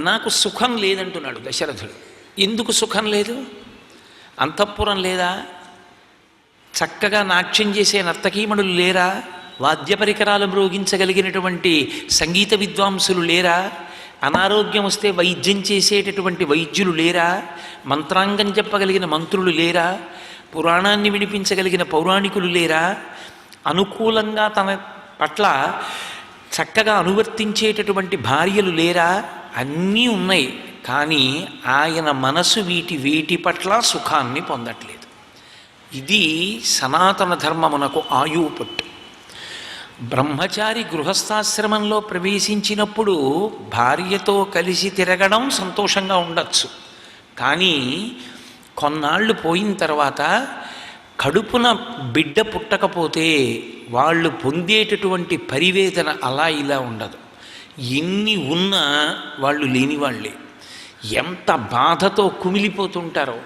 నాకు సుఖం లేదంటున్నాడు దశరథుడు. ఎందుకు సుఖం లేదు? అంతఃపురం లేదా? చక్కగా నాట్యం చేసే నర్తకీమణులు లేరా? వాద్య పరికరాలు మ్రోగించగలిగినటువంటి సంగీత విద్వాంసులు లేరా? అనారోగ్యం వస్తే వైద్యం చేసేటటువంటి వైద్యులు లేరా? మంత్రాంగం చెప్పగలిగిన మంత్రులు లేరా? పురాణాన్ని వినిపించగలిగిన పౌరాణికులు లేరా? అనుకూలంగా తన పట్ల చక్కగా అనువర్తించేటటువంటి భార్యలు లేరా? అన్నీ ఉన్నాయి. కానీ ఆయన మనసు వేటి పట్ల సుఖాన్ని పొందట్లేదు. ఇది సనాతన ధర్మమునకు ఆయువు పట్టు. బ్రహ్మచారి గృహస్థాశ్రమంలో ప్రవేశించినప్పుడు భార్యతో కలిసి తిరగడం సంతోషంగా ఉండొచ్చు. కానీ కొన్నాళ్ళు పోయిన తర్వాత కడుపున బిడ్డ పుట్టకపోతే వాళ్ళు పొందేటటువంటి పరివేదన అలా ఇలా ఉండదు. ఎన్ని ఉన్నా వాళ్ళు లేనివాళ్ళే. ఎంత బాధతో కుమిలిపోతుంటారో.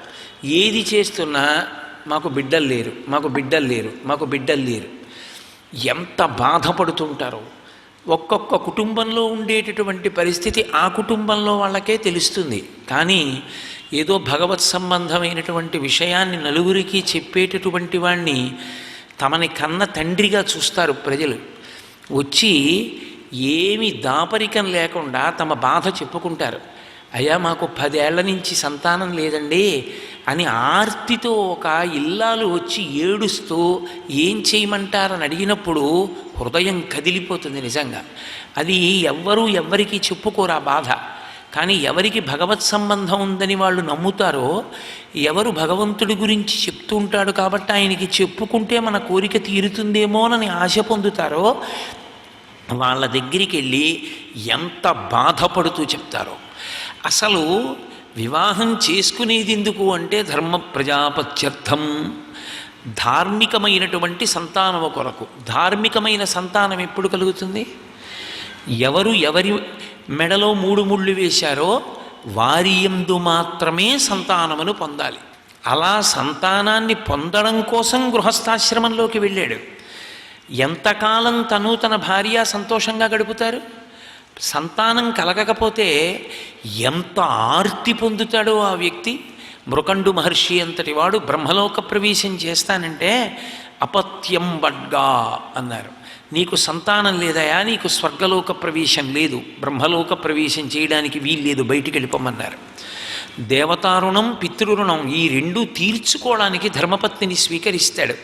ఏది చేస్తున్నా మాకు బిడ్డలు లేరు, మాకు బిడ్డలు లేరు, మాకు బిడ్డలు లేరు, ఎంత బాధపడుతుంటారో. ఒక్కొక్క కుటుంబంలో ఉండేటటువంటి పరిస్థితి ఆ కుటుంబంలో వాళ్ళకే తెలుస్తుంది. కానీ ఏదో భగవత్ సంబంధమైనటువంటి విషయాన్ని నలుగురికి చెప్పేటటువంటి వాణ్ణి తమని కన్న తండ్రిగా చూస్తారు ప్రజలు. వచ్చి ఏమి దాపరికం లేకుండా తమ బాధ చెప్పుకుంటారు. అయ్యా మాకు 10 ఏళ్ల నుంచి సంతానం లేదండి అని ఆర్తితో ఒక ఇల్లాలు వచ్చి ఏడుస్తూ ఏం చేయమంటారని అడిగినప్పుడు హృదయం కదిలిపోతుంది నిజంగా. అది ఎవ్వరికీ చెప్పుకోరు ఆ బాధ. కానీ ఎవరికి భగవత్ సంబంధం ఉందని వాళ్ళు నమ్ముతారో, ఎవరు భగవంతుడి గురించి చెప్తూ ఉంటాడు కాబట్టి ఆయనకి చెప్పుకుంటే మన కోరిక తీరుతుందేమోనని ఆశ పొందుతారో వాళ్ళ దగ్గరికి వెళ్ళి ఎంత బాధపడుతూ చెప్తారో. అసలు వివాహం చేసుకునేది ఎందుకు అంటే ధర్మ ప్రజాపత్యర్థం, ధార్మికమైనటువంటి సంతానము కొరకు. ధార్మికమైన సంతానం ఎప్పుడు కలుగుతుంది? ఎవరి మెడలో 3 ముళ్ళు వేశారో వారి యందు మాత్రమే సంతానమును పొందాలి. అలా సంతానాన్ని పొందడం కోసం గృహస్థాశ్రమంలోకి వెళ్ళాడు. ఎంతకాలం తన భార్య సంతోషంగా గడుపుతారు? సంతానం కలగకపోతే ఎంత ఆర్తి పొందుతాడో ఆ వ్యక్తి. మృకండు మహర్షి అంతటి వాడు బ్రహ్మలోక ప్రవేశం చేస్తానంటే అపత్యం బడ్గా అన్నారు. నీకు సంతానం లేదయా, నీకు స్వర్గలోక ప్రవేశం లేదు, బ్రహ్మలోక ప్రవేశం చేయడానికి వీల్లేదు, బయటికి వెళ్ళిపోమన్నారు. దేవతారుణం పితృరుణం ఈ 2 తీర్చుకోవడానికి ధర్మపత్నిని స్వీకరిస్తాడు.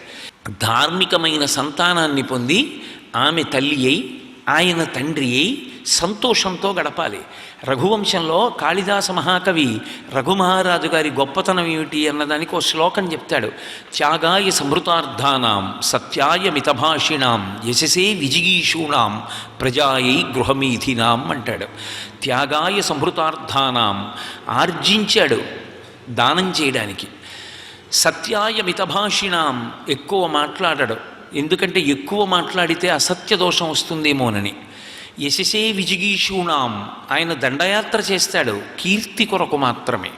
ధార్మికమైన సంతానాన్ని పొంది ఆమె తల్లి అయి ఆయన తండ్రి అయి సంతోషంతో గడపాలి. రఘువంశంలో కాళిదాస మహాకవి రఘుమహారాజు గారి గొప్పతనం ఏమిటి అన్నదానికి ఒక శ్లోకం చెప్తాడు. త్యాగాయ సంభృతార్థానాం సత్యాయ మితభాషిణాం యశసే విజిగీషూణాం ప్రజాయై గృహమీథినాం అంటాడు. త్యాగాయ సంభృతార్థానాం ఆర్జించాడు దానం చేయడానికి. సత్యాయ మితభాషిణాం ఎక్కువ మాట్లాడడు, ఎందుకంటే ఎక్కువ మాట్లాడితే అసత్య దోషం వస్తుందేమోనని. యశసే విజిగీషూణాం ఆయన దండయాత్ర చేస్తాడు కీర్తి కొరకు మాత్రమే.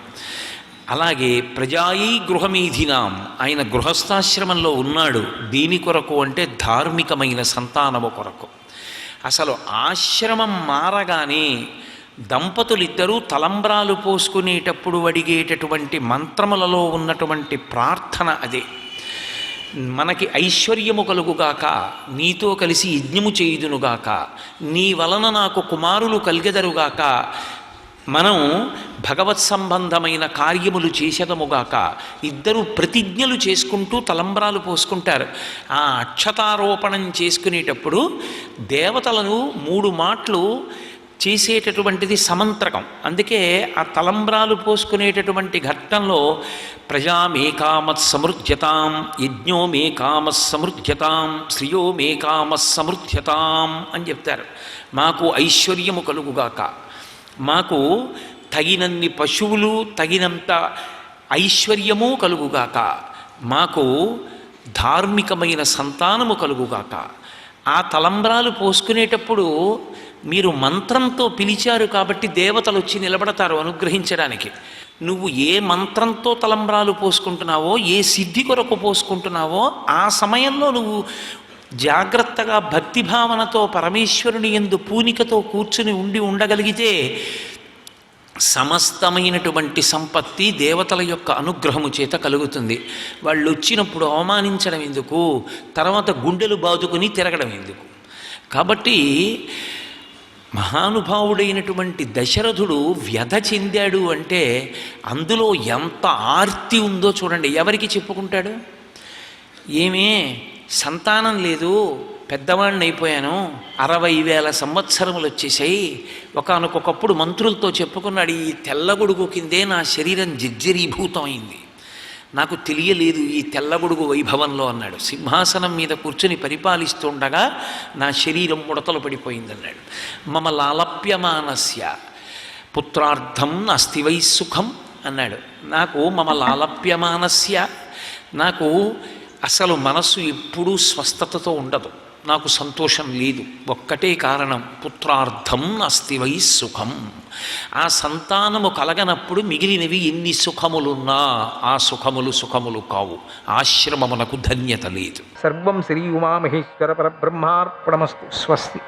అలాగే ప్రజాయై గృహమీధినాం ఆయన గృహస్థాశ్రమంలో ఉన్నాడు దీని కొరకు అంటే ధార్మికమైన సంతానము కొరకు. అసలు ఆశ్రమం మారగానే దంపతులిద్దరూ తలంబ్రాలు పోసుకునేటప్పుడు అడిగేటటువంటి మంత్రములలో ఉన్నటువంటి ప్రార్థన అదే. మనకి ఐశ్వర్యము కలుగుగాక, నీతో కలిసి యజ్ఞము చేయుదునుగాక, నీ వలన నాకు కుమారులు కలిగెదరుగాక, మనం భగవత్ సంబంధమైన కార్యములు చేసేదముగాక. ఇద్దరు ప్రతిజ్ఞలు చేసుకుంటూ తలంబ్రాలు పోసుకుంటారు. ఆ అక్షతారోపణం చేసుకునేటప్పుడు దేవతలను 3 మాటలు చేసేటటువంటిది సమంత్రకం. అందుకే ఆ తలంబ్రాలు పోసుకునేటటువంటి ఘట్టంలో ప్రజామేకామత్ సమృద్ధ్యతాం, యజ్ఞోమేకామత్ సమృద్ధ్యతాం, శ్రియోమేకామత్ సమృద్ధ్యతాం అని చెప్తారు. మాకు ఐశ్వర్యము కలుగుగాక, మాకు తగినన్ని పశువులు తగినంత ఐశ్వర్యము కలుగుగాక, మాకు ధార్మికమైన సంతానము కలుగుగాక. ఆ తలంబ్రాలు పోసుకునేటప్పుడు మీరు మంత్రంతో పిలిచారు కాబట్టి దేవతలు వచ్చి నిలబడతారు అనుగ్రహించడానికి. నువ్వు ఏ మంత్రంతో తలంబ్రాలు పోసుకుంటున్నావో, ఏ సిద్ధి కొరకు పోసుకుంటున్నావో ఆ సమయంలో నువ్వు జాగ్రత్తగా భక్తిభావనతో పరమేశ్వరుని యందు పూనికతో కూర్చుని ఉండగలిగితే సమస్తమైనటువంటి సంపత్తి దేవతల యొక్క అనుగ్రహము చేత కలుగుతుంది. వాళ్ళు వచ్చినప్పుడు అవమానించడం ఎందుకు, తర్వాత గుండెలు బాదుకుని తిరగడం ఎందుకు? కాబట్టి మహానుభావుడైనటువంటి దశరథుడు వ్యధ చెందాడు అంటే అందులో ఎంత ఆర్తి ఉందో చూడండి. ఎవరికి చెప్పుకుంటాడు? ఏమే సంతానం లేదు, పెద్దవాడిని అయిపోయాను, 60,000 సంవత్సరములు వచ్చేసాయి. ఒకానొకప్పుడు మంత్రులతో చెప్పుకున్నాడు, ఈ తెల్లగొడుగు కిందే నా శరీరం జర్జరీభూతం అయింది, నాకు తెలియలేదు ఈ తెల్లగొడుగు వైభవంలో అన్నాడు. సింహాసనం మీద కూర్చుని పరిపాలిస్తుండగా నా శరీరం ముడతలు పడిపోయిందన్నాడు. మమ లాలప్యమానస్య పుత్రార్థం నాస్తి వై సుఖం అన్నాడు. నాకు మమ లాలప్యమానస్య, నాకు అసలు మనస్సు ఎప్పుడూ స్వస్థతతో ఉండదు, నాకు సంతోషం లేదు. ఒక్కటే కారణం, పుత్రార్థం నాస్తి వై సుఖం. ఆ సంతానము కలగనప్పుడు మిగిలినవి ఎన్ని సుఖములున్నా ఆ సుఖములు కావు. ఆశ్రమమునకు ధన్యత లేదు. సర్వం శ్రీ ఉమామహేశ్వర పరబ్రహ్మార్పణమస్తు. స్వస్తి.